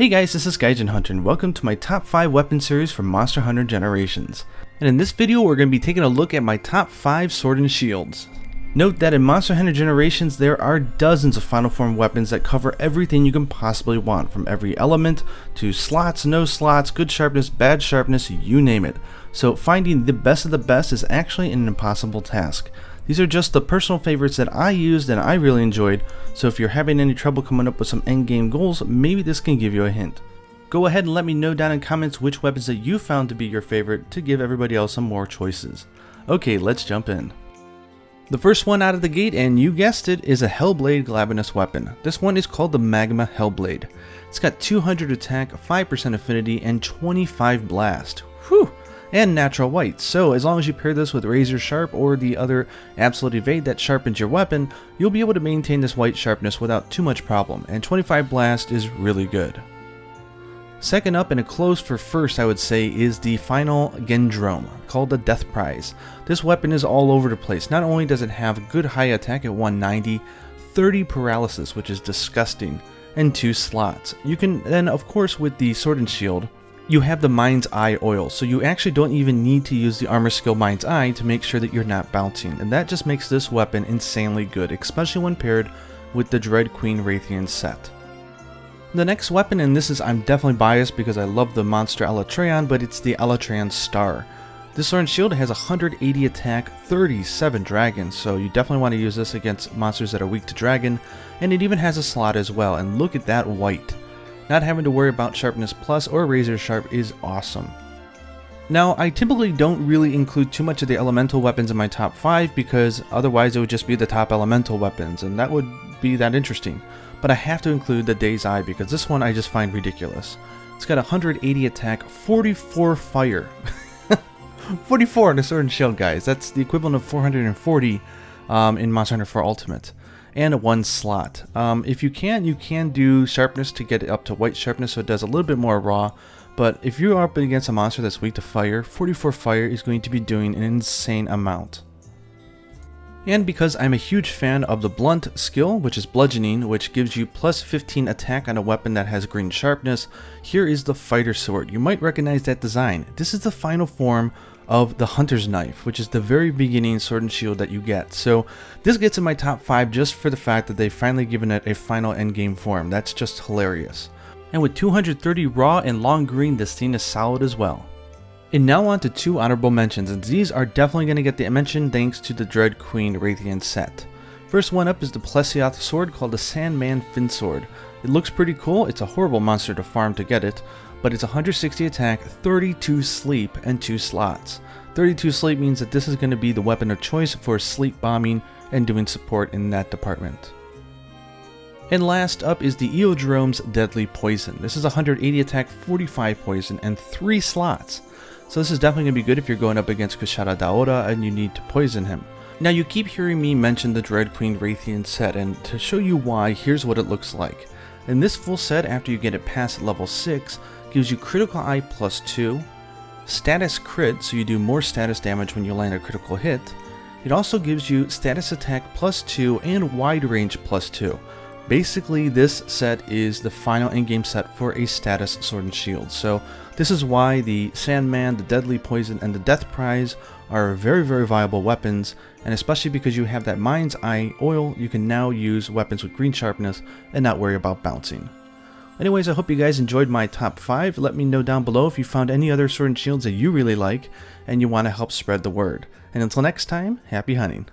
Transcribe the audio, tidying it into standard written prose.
Hey guys, this is Gaijin Hunter and welcome to my top 5 weapon series from Monster Hunter Generations. And in this video we're going to be taking a look at my top 5 sword and shields. Note that in Monster Hunter Generations there are dozens of final form weapons that cover everything you can possibly want, from every element to slots, no slots, good sharpness, bad sharpness, you name it. So finding the best of the best is actually an impossible task. These are just the personal favorites that I used and I really enjoyed, so if you're having any trouble coming up with some endgame goals, maybe this can give you a hint. Go ahead and let me know down in comments which weapons that you found to be your favorite to give everybody else some more choices. Okay, let's jump in. The first one out of the gate, and you guessed it, is a Hellblade Glabinous weapon. This one is called the Magma Hellblade. It's got 200 attack, 5% affinity, and 25 blast. Whew! And natural white, so as long as you pair this with Razor Sharp or the other Absolute Evade that sharpens your weapon, you'll be able to maintain this white sharpness without too much problem, and 25 blast is really good. Second up, and a close for first I would say, is the final Gendrome, called the Deathprize. This weapon is all over the place. Not only does it have good high attack at 190, 30 paralysis, which is disgusting, and 2 slots. You can then, of course, with the Sword and Shield, you have the Mind's Eye oil, so you actually don't even need to use the armor skill Mind's Eye to make sure that you're not bouncing, and that just makes this weapon insanely good, especially when paired with the Dread Queen Raytheon set. The next weapon, and this is, I'm definitely biased because I love the monster Alatreon, but it's the Alatreon Star. This sword and shield has 180 attack, 37 dragons, so you definitely want to use this against monsters that are weak to dragon, and it even has a slot as well, and look at that white. Not having to worry about Sharpness Plus or Razor Sharp is awesome. Now, I typically don't really include too much of the elemental weapons in my top 5 because otherwise it would just be the top elemental weapons, and that would be that interesting. But I have to include the Daze Eye because this one I just find ridiculous. It's got 180 attack, 44 fire. 44 on the sword and shield, guys. That's the equivalent of 440 in Monster Hunter 4 Ultimate. And a 1 slot. If you can do sharpness to get it up to white sharpness so it does a little bit more raw, but if you're up against a monster that's weak to fire, 44 fire is going to be doing an insane amount. And because I'm a huge fan of the blunt skill, which is bludgeoning, which gives you plus 15 attack on a weapon that has green sharpness, here is the fighter sword. You might recognize that design. This is the final form of the Hunter's Knife, which is the very beginning sword and shield that you get. So this gets in my top 5 just for the fact that they've finally given it a final endgame form. That's just hilarious. And with 230 raw and long green, this thing is solid as well. And now on to 2 honorable mentions, and these are definitely going to get the mention thanks to the Dread Queen Raytheon set. First one up is the Plesioth sword called the Sandman Finsword. It looks pretty cool. It's a horrible monster to farm to get it, but it's 160 attack, 32 sleep, and 2 slots. 32 sleep means that this is going to be the weapon of choice for sleep bombing and doing support in that department. And last up is the Eodrome's Deadly Poison. This is 180 attack, 45 poison, and 3 slots. So this is definitely going to be good if you're going up against Kushara Daora and you need to poison him. Now you keep hearing me mention the Dread Queen Raytheon set, and to show you why, here's what it looks like. And this full set, after you get it past level 6, gives you Critical Eye plus 2, Status Crit, so you do more status damage when you land a critical hit. It also gives you Status Attack plus 2 and Wide Range plus 2. Basically, this set is the final in-game set for a status sword and shield. So this is why the Sandman, the Deadly Poison, and the Deathprize are very, very viable weapons, and especially because you have that Mind's Eye oil, you can now use weapons with green sharpness and not worry about bouncing. Anyways, I hope you guys enjoyed my top 5. Let me know down below if you found any other sword and shields that you really like and you want to help spread the word. And until next time, happy hunting.